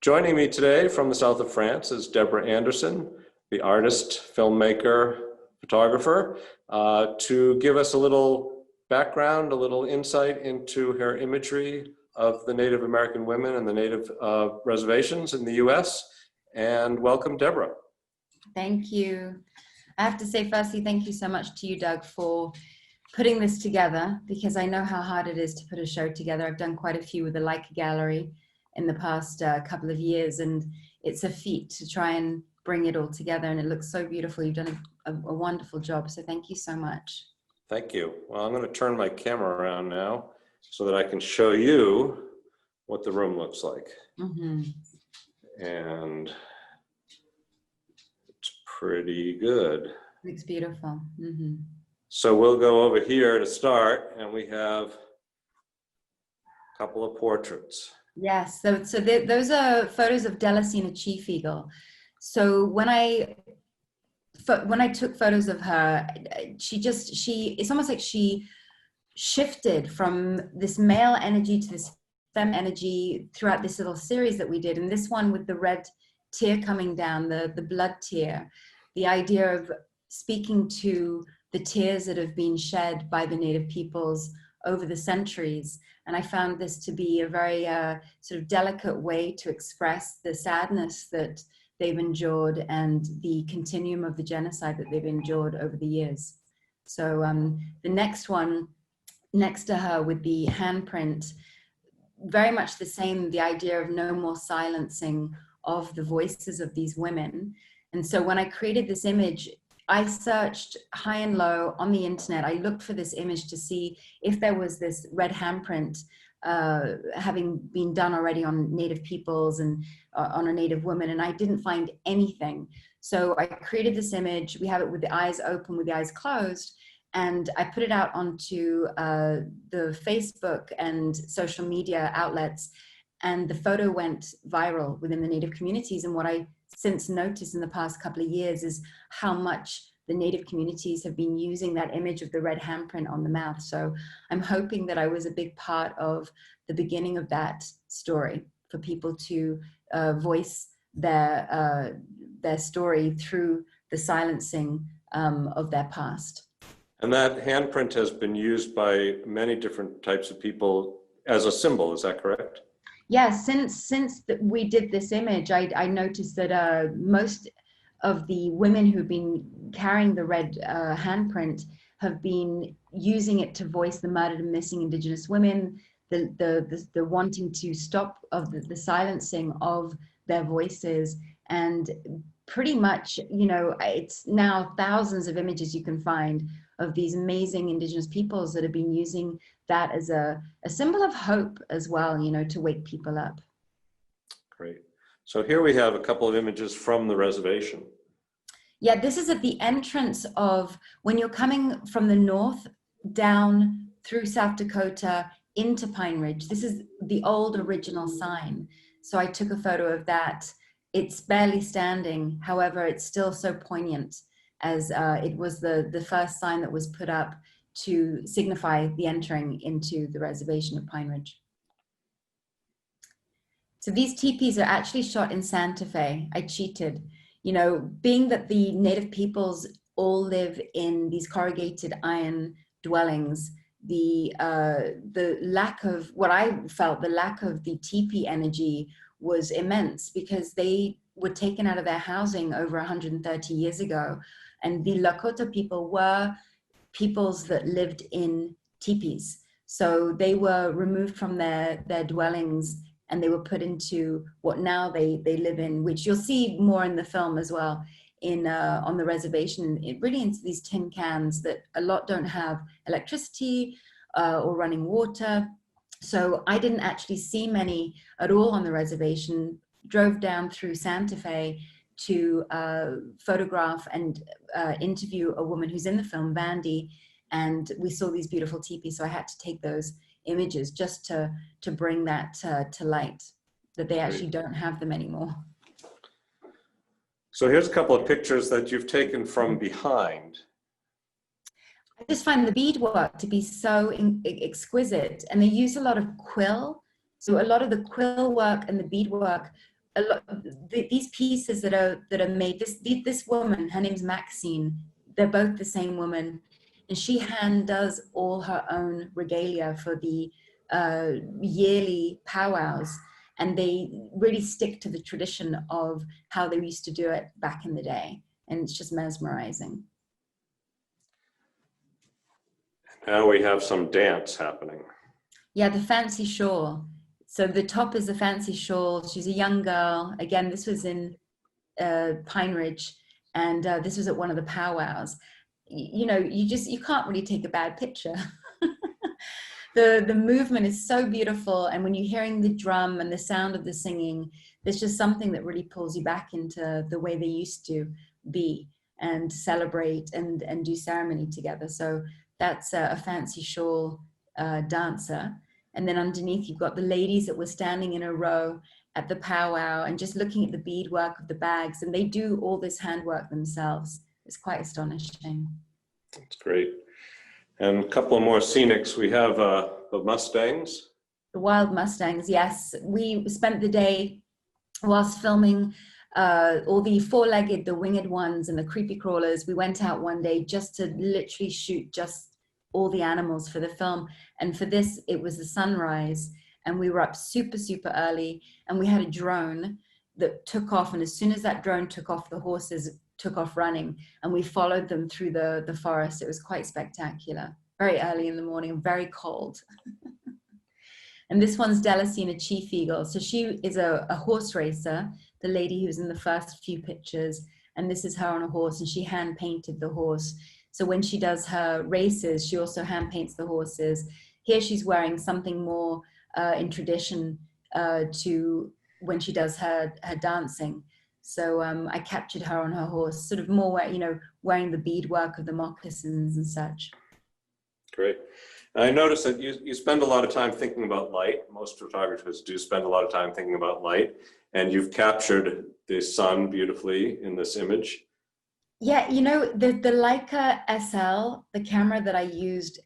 Joining me today from the south of France is Debra Anderson, the artist, filmmaker, photographer, to give us a little background, a little insight into her imagery of the Native American women and the Native reservations in the US. And welcome, Debra. Thank you. I have to say, firstly, thank you so much to you, Doug, for putting this together, because I know how hard it is to put a show together. I've done quite a few with the Leica Gallery in the past couple of years, and it's a feat to try and bring it all together, and it looks so beautiful. You've done a wonderful job, so thank you so much. Thank you. Well, I'm going to turn my camera around now so that I can show you what the room looks like. Mm-hmm. And it's pretty good. Looks beautiful. Mm-hmm. So we'll go over here to start, and we have a couple of portraits. Yes, so those are photos of Deliciena chief eagle. So when I took photos of her, it's almost like she shifted from this male energy to this feminine energy throughout this little series that we did. And this one with the red tear coming down, the blood tear, the idea of speaking to the tears that have been shed by the Native peoples over the centuries. And I found this to be a very sort of delicate way to express the sadness that they've endured and the continuum of the genocide that they've endured over the years. So the next one, next to her with the handprint, very much the same, the idea of no more silencing of the voices of these women. And so when I created this image, I searched high and low on the internet. I looked for this image to see if there was this red handprint having been done already on Native peoples and on a Native woman, and I didn't find anything. So I created this image. We have it with the eyes open, with the eyes closed, and I put it out onto the Facebook and social media outlets, and the photo went viral within the Native communities. And what I since noticed in the past couple of years is how much the Native communities have been using that image of the red handprint on the mouth. So I'm hoping that I was a big part of the beginning of that story for people to voice their story through the silencing of their past. And that handprint has been used by many different types of people as a symbol, is that correct? Yeah, since we did this image, I noticed that most of the women who've been carrying the red handprint have been using it to voice the murdered and missing Indigenous women, the wanting to stop of the silencing of their voices. And pretty much, you know, it's now thousands of images you can find of these amazing Indigenous peoples that have been using that as a symbol of hope as well, you know, to wake people up. Great. So here we have a couple of images from the reservation. Yeah, this is at the entrance of, when you're coming from the north down through South Dakota into Pine Ridge. This is the old original sign. So I took a photo of that. It's barely standing. However, it's still so poignant, as it was the first sign that was put up to signify the entering into the reservation of Pine Ridge. So these teepees are actually shot in Santa Fe. I cheated. You know, being that the Native peoples all live in these corrugated iron dwellings, the lack of, what I felt, the lack of the teepee energy was immense, because they were taken out of their housing over 130 years ago. And the Lakota people were peoples that lived in teepees. So they were removed from their dwellings, and they were put into what now they live in, which you'll see more in the film as well, on the reservation, really into these tin cans that a lot don't have electricity or running water. So I didn't actually see many at all on the reservation. Drove down through Santa Fe to photograph and interview a woman who's in the film, Vandy, and we saw these beautiful teepees. So I had to take those images just to bring that to light, that they actually don't have them anymore. So here's a couple of pictures that you've taken from behind. I just find the beadwork to be so exquisite, and they use a lot of quill. So a lot of the quill work and the beadwork a lot, these pieces that are made, this woman, her name's Maxine, they're both the same woman, and she hand does all her own regalia for the yearly powwows, and they really stick to the tradition of how they used to do it back in the day, and it's just mesmerizing. Now we have some dance happening. Yeah, the fancy shawl. So the top is the fancy shawl. She's a young girl. Again, this was in Pine Ridge, and this was at one of the powwows. You know, you can't really take a bad picture. The movement is so beautiful, and when you're hearing the drum and the sound of the singing, there's just something that really pulls you back into the way they used to be and celebrate and do ceremony together. So that's a fancy shawl dancer. And then underneath, you've got the ladies that were standing in a row at the powwow and just looking at the beadwork of the bags. And they do all this handwork themselves. It's quite astonishing. That's great. And a couple of more scenics. We have the Mustangs. The wild Mustangs, yes. We spent the day whilst filming all the four-legged, the winged ones and the creepy crawlers. We went out one day just to literally shoot just all the animals for the film. And for this, it was the sunrise, and we were up super, super early, and we had a drone that took off. And as soon as that drone took off, the horses took off running, and we followed them through the forest. It was quite spectacular. Very early in the morning, very cold. And this one's Deliciena Chief Eagle. So she is a horse racer, the lady who's in the first few pictures. And this is her on a horse, and she hand painted the horse. So when she does her races, she also hand paints the horses. Here she's wearing something more in tradition to when she does her dancing. So I captured her on her horse, sort of more, you know, wearing the beadwork of the moccasins and such. Great. And I noticed that you spend a lot of time thinking about light. Most photographers do spend a lot of time thinking about light. And you've captured the sun beautifully in this image. Yeah, you know, the Leica SL, the camera that I used,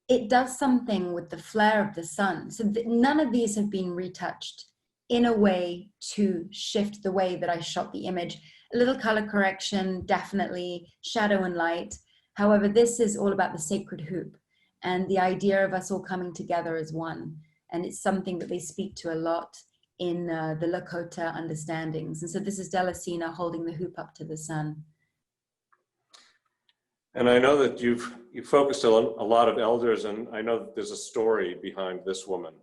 it does something with the flare of the sun. So none of these have been retouched in a way to shift the way that I shot the image. A little color correction, definitely, shadow and light. However, this is all about the sacred hoop and the idea of us all coming together as one. And it's something that they speak to a lot in the Lakota understandings. And so this is Deliciena holding the hoop up to the sun. And I know that you've focused on a lot of elders, and I know that there's a story behind this woman.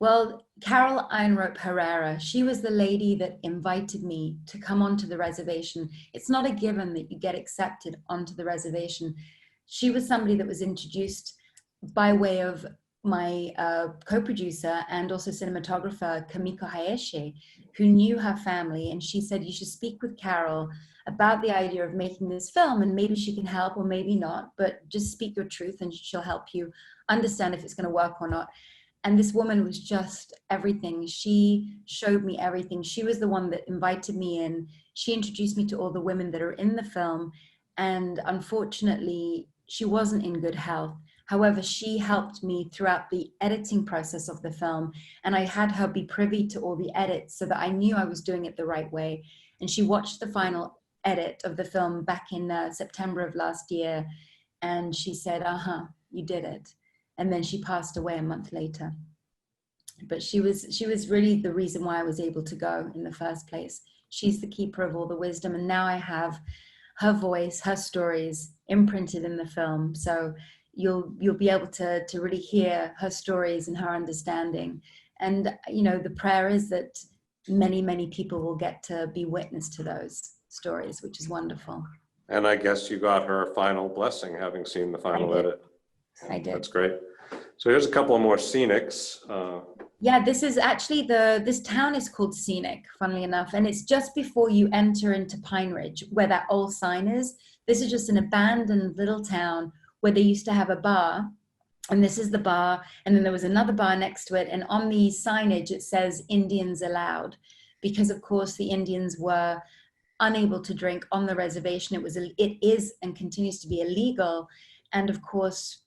Well, Carol Einrope Herrera, she was the lady that invited me to come onto the reservation. It's not a given that you get accepted onto the reservation. She was somebody that was introduced by way of my co-producer and also cinematographer, Kamiko Hayeshe, who knew her family. And she said, you should speak with Carol about the idea of making this film, and maybe she can help or maybe not, but just speak your truth and she'll help you understand if it's going to work or not. And this woman was just everything. She showed me everything. She was the one that invited me in. She introduced me to all the women that are in the film. And unfortunately, she wasn't in good health. However, she helped me throughout the editing process of the film. And I had her be privy to all the edits so that I knew I was doing it the right way. And she watched the final edit of the film back in September of last year. And she said, you did it. And then she passed away a month later. But she was really the reason why I was able to go in the first place. She's the keeper of all the wisdom. And now I have her voice, her stories imprinted in the film. So you'll be able to really hear her stories and her understanding. And, you know, the prayer is that many, many people will get to be witness to those stories, which is wonderful. And I guess you got her final blessing, having seen the final edit. I did. That's great. So here's a couple of more scenics. Yeah, this is actually this town is called Scenic, funnily enough. And it's just before you enter into Pine Ridge, where that old sign is. This is just an abandoned little town where they used to have a bar. And this is the bar. And then there was another bar next to it. And on the signage, it says Indians allowed, because of course the Indians were unable to drink on the reservation. It is and continues to be illegal. And of course,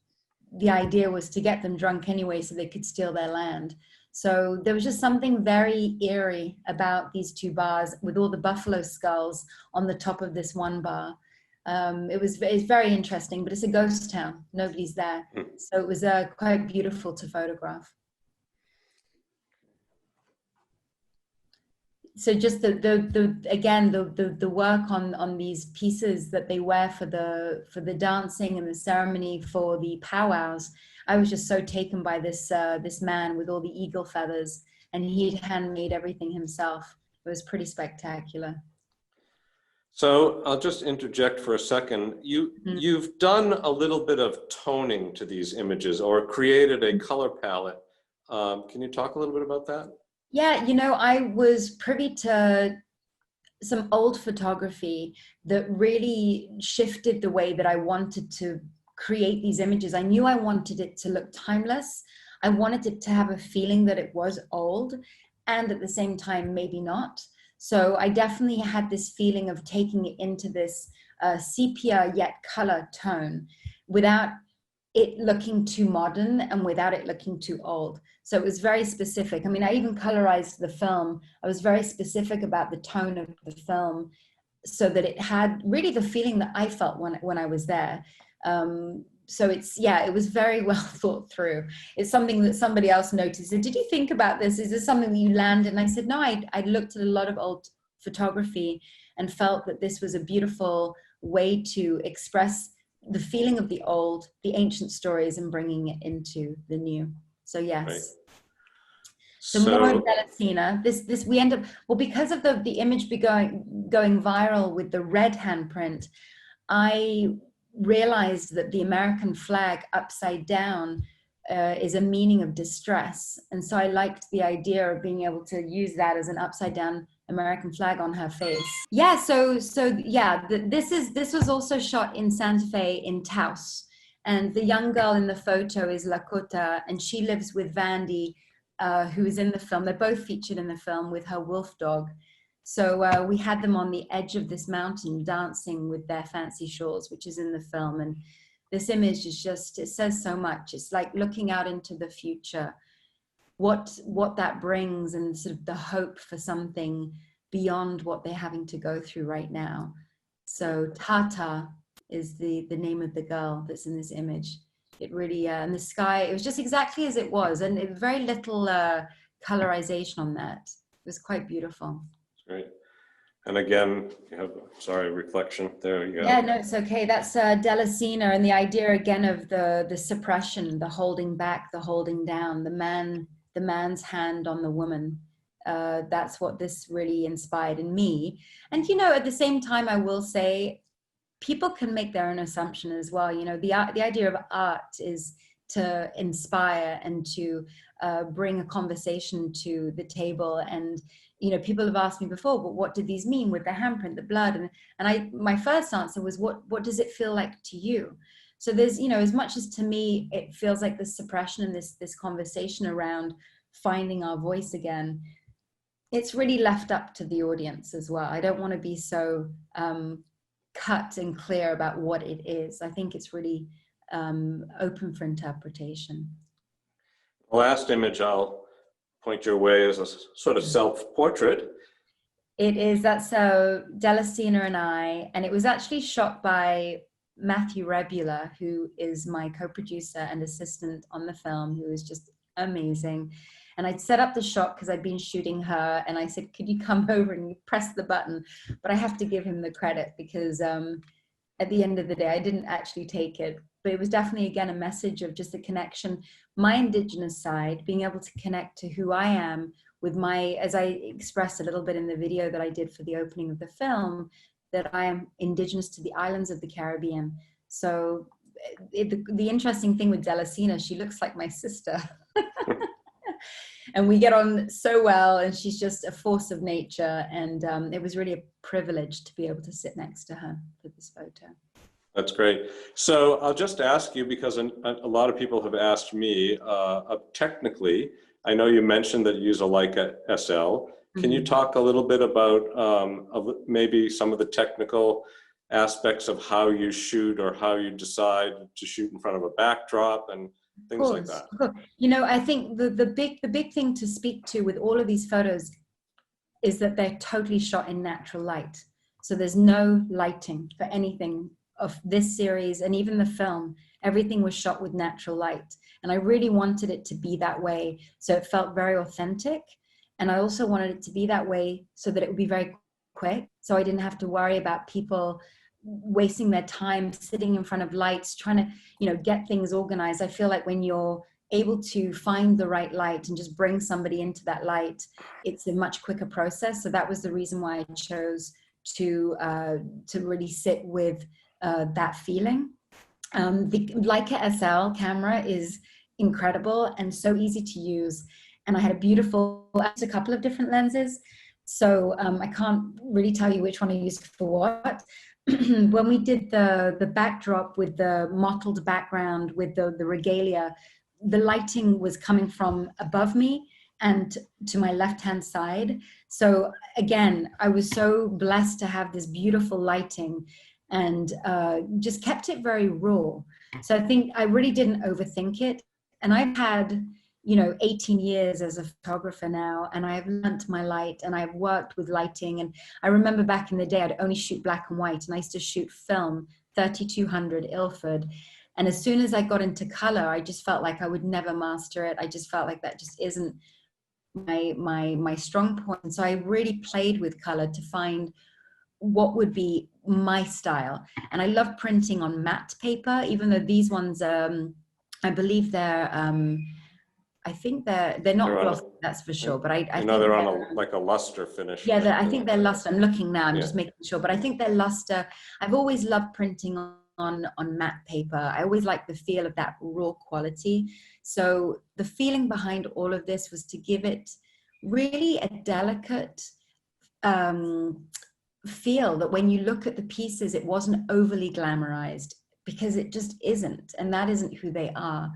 the idea was to get them drunk anyway so they could steal their land. So there was just something very eerie about these two bars with all the buffalo skulls on the top of this one bar. It's very interesting, but it's a ghost town. Nobody's there. So it was quite beautiful to photograph. So just the work on these pieces that they wear for the dancing and the ceremony, for the powwows, I was just so taken by this man with all the eagle feathers, and he'd handmade everything himself. It was pretty spectacular. So I'll just interject for a second. You've done a little bit of toning to these images, or created a color palette. Can you talk a little bit about that? Yeah, I was privy to some old photography that really shifted the way that I wanted to create these images. I knew I wanted it to look timeless. I wanted it to have a feeling that it was old, and at the same time, maybe not. So I definitely had this feeling of taking it into this sepia yet color tone without it looking too modern and without it looking too old. So it was very specific. I mean, I even colorized the film. I was very specific about the tone of the film so that it had really the feeling that I felt when I was there. So it was very well thought through. It's something that somebody else noticed. And did you think about this? Is this something that you landed? And I said, no, I looked at a lot of old photography and felt that this was a beautiful way to express the feeling of the old, the ancient stories, and bringing it into the new. So yes. Right. So more on Deliciena. This we end up, well, because of the image going viral with the red handprint, I realized that the American flag upside down is a meaning of distress, and so I liked the idea of being able to use that as an upside down American flag on her face. Yeah, so yeah, this was also shot in Santa Fe in Taos, and the young girl in the photo is Lakota, and she lives with Vandy, who is in the film. They're both featured in the film with her wolf dog. So we had them on the edge of this mountain dancing with their fancy shawls, which is in the film. And this image is just, it says so much. It's like looking out into the future, what that brings, and sort of the hope for something beyond what they're having to go through right now. So Tata is the name of the girl that's in this image. It really, and the sky, it was just exactly as it was, and very little colorization on that. It was quite beautiful. Great. And again, you have, sorry, reflection. There you go. Yeah, no, it's okay. That's Deliciena, and the idea again of the suppression, the holding back, the holding down, the man's hand on the woman. That's what this really inspired in me. And at the same time, I will say, people can make their own assumption as well. The idea of art is to inspire and to bring a conversation to the table. And people have asked me before, but what did these mean with the handprint, the blood? And my first answer was, what does it feel like to you? So there's, as much as to me, it feels like this suppression and this conversation around finding our voice again, it's really left up to the audience as well. I don't want to be so cut and clear about what it is. I think it's really open for interpretation. The last image I'll point your way is a sort of self-portrait. It is. That's Deliciena and I, and it was actually shot by Matthew Rebula, who is my co-producer and assistant on the film, who is just amazing. And I'd set up the shot because I'd been shooting her, and I said, could you come over and you press the button? But I have to give him the credit because at the end of the day, I didn't actually take it. But it was definitely, again, a message of just a connection, my Indigenous side, being able to connect to who I am with as I expressed a little bit in the video that I did for the opening of the film, that I am Indigenous to the islands of the Caribbean. So the interesting thing with Deliciena, she looks like my sister. And we get on so well, and she's just a force of nature. And it was really a privilege to be able to sit next to her for this photo. That's great. So I'll just ask you, because a lot of people have asked me, technically, I know you mentioned that you use a Leica SL. Can you talk a little bit about maybe some of the technical aspects of how you shoot, or how you decide to shoot in front of a backdrop, and things like that. Of course. You know, I think the big thing to speak to with all of these photos is that they're totally shot in natural light. So there's no lighting for anything of this series, and even the film, everything was shot with natural light. And I really wanted it to be that way, so it felt very authentic. And I also wanted it to be that way so that it would be very quick, so I didn't have to worry about people wasting their time sitting in front of lights trying to, you know, get things organized. I feel like when you're able to find the right light and just bring somebody into that light, it's a much quicker process. So that was the reason why I chose to really sit with that feeling. The Leica SL camera is incredible and so easy to use. And I had a couple of different lenses. So I can't really tell you which one I used for what. When we did the backdrop with the mottled background with the regalia, the lighting was coming from above me and to my left-hand side. So again, I was so blessed to have this beautiful lighting, and just kept it very raw. So I think I really didn't overthink it. And I've had, you know, 18 years as a photographer now, and I've learnt my light, and I've worked with lighting. And I remember back in the day, I'd only shoot black and white, and I used to shoot film 3200 Ilford. And as soon as I got into color, I just felt like I would never master it. I just felt like that just isn't my strong point. And so I really played with color to find what would be my style. And I love printing on matte paper, even though these ones, I believe they're, I think they're not glossy, that's for sure. But I know they're on like a luster finish. Yeah, I think they're luster. I'm looking now, I'm just making sure. But I think they're luster. I've always loved printing on matte paper. I always like the feel of that raw quality. So the feeling behind all of this was to give it really a delicate feel, that when you look at the pieces, it wasn't overly glamorized, because it just isn't, and that isn't who they are.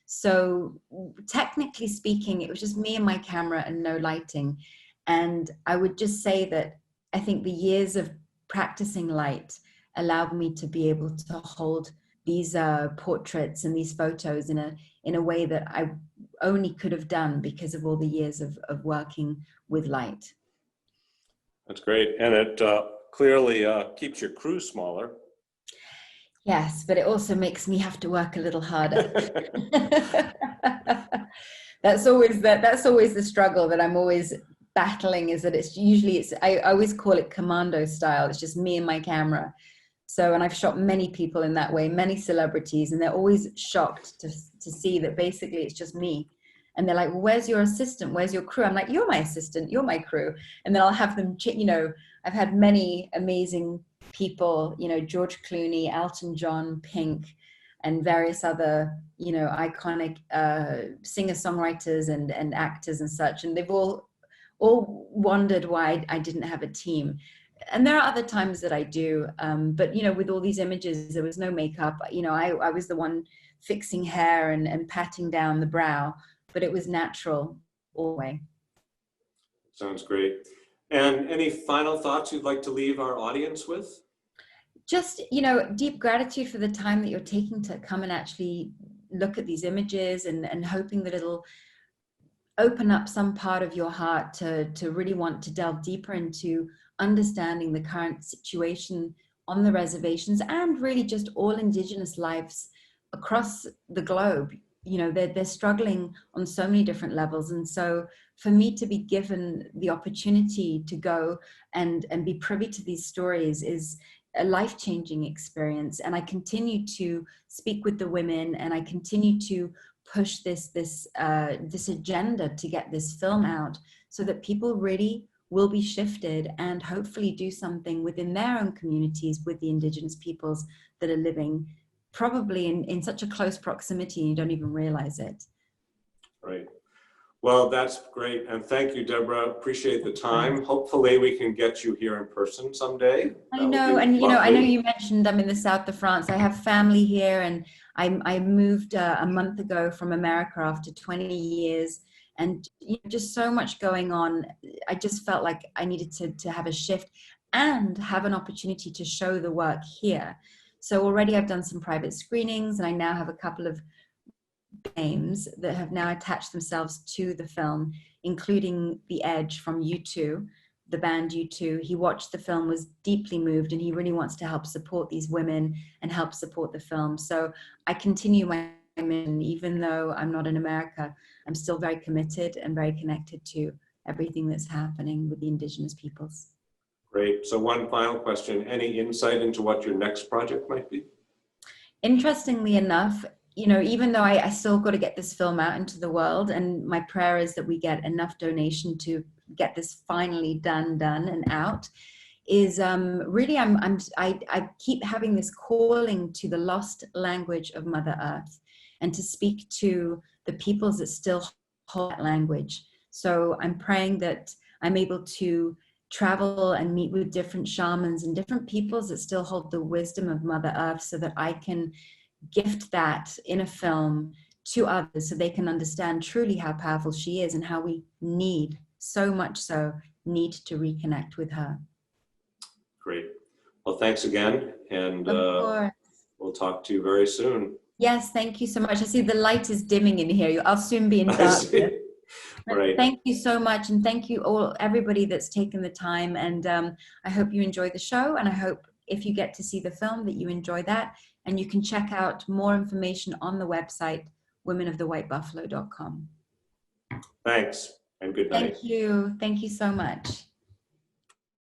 So technically speaking, it was just me and my camera and no lighting. And I would just say that I think the years of practicing light allowed me to be able to hold these portraits and these photos in a way that I only could have done because of all the years of working with light. That's great. And it clearly keeps your crew smaller. Yes, but it also makes me have to work a little harder. That's always the struggle that I'm always battling, is that I always call it commando style. It's just me and my camera. So, and I've shot many people in that way, many celebrities, and they're always shocked to see that basically it's just me. And they're like, well, where's your assistant? Where's your crew? I'm like, you're my assistant, you're my crew. And then I'll have them, you know, I've had many amazing people, you know, George Clooney, Elton John, Pink, and various other, you know, iconic singer-songwriters and actors and such. And they've all wondered why I didn't have a team. And there are other times that I do, but, you know, with all these images, there was no makeup. You know, I was the one fixing hair and patting down the brow, but it was natural all the way. Sounds great. And any final thoughts you'd like to leave our audience with? Just, you know, deep gratitude for the time that you're taking to come and actually look at these images, and hoping that it'll open up some part of your heart to really want to delve deeper into understanding the current situation on the reservations, and really just all Indigenous lives across the globe. You know, they're struggling on so many different levels. And so for me to be given the opportunity to go and be privy to these stories is a life-changing experience. And I continue to speak with the women, and I continue to push this agenda to get this film out, so that people really will be shifted and hopefully do something within their own communities with the Indigenous peoples that are living probably in such a close proximity, you don't even realize it. Right. Well, that's great. And thank you, Deborah. Appreciate the time. Hopefully we can get you here in person someday. I know, and you know, I know you mentioned I'm in the south of France. I have family here, and I moved a month ago from America after 20 years, and you know, just so much going on. I just felt like I needed to have a shift and have an opportunity to show the work here. So already I've done some private screenings, and I now have a couple of names that have now attached themselves to the film, including The Edge from U2, the band U2. He watched the film, was deeply moved, and he really wants to help support these women and help support the film. So I continue my mission, even though I'm not in America. I'm still very committed and very connected to everything that's happening with the indigenous peoples. Great. So one final question, any insight into what your next project might be? Interestingly enough, you know, even though I still got to get this film out into the world, and my prayer is that we get enough donation to get this finally done and out, is really I keep having this calling to the lost language of Mother Earth, and to speak to the peoples that still hold that language. So I'm praying that I'm able to travel and meet with different shamans and different peoples that still hold the wisdom of Mother Earth, so that I can gift that in a film to others, so they can understand truly how powerful she is and how we need, so much so, need to reconnect with her. Great. Well, thanks again. And we'll talk to you very soon. Yes, thank you so much. I see the light is dimming in here. I'll soon be in darkness. Right. Thank you so much. And thank you all, everybody that's taken the time. And I hope you enjoy the show. And I hope if you get to see the film that you enjoy that. And you can check out more information on the website, womenofthewhitebuffalo.com. Thanks and good night. Thank you. Thank you so much.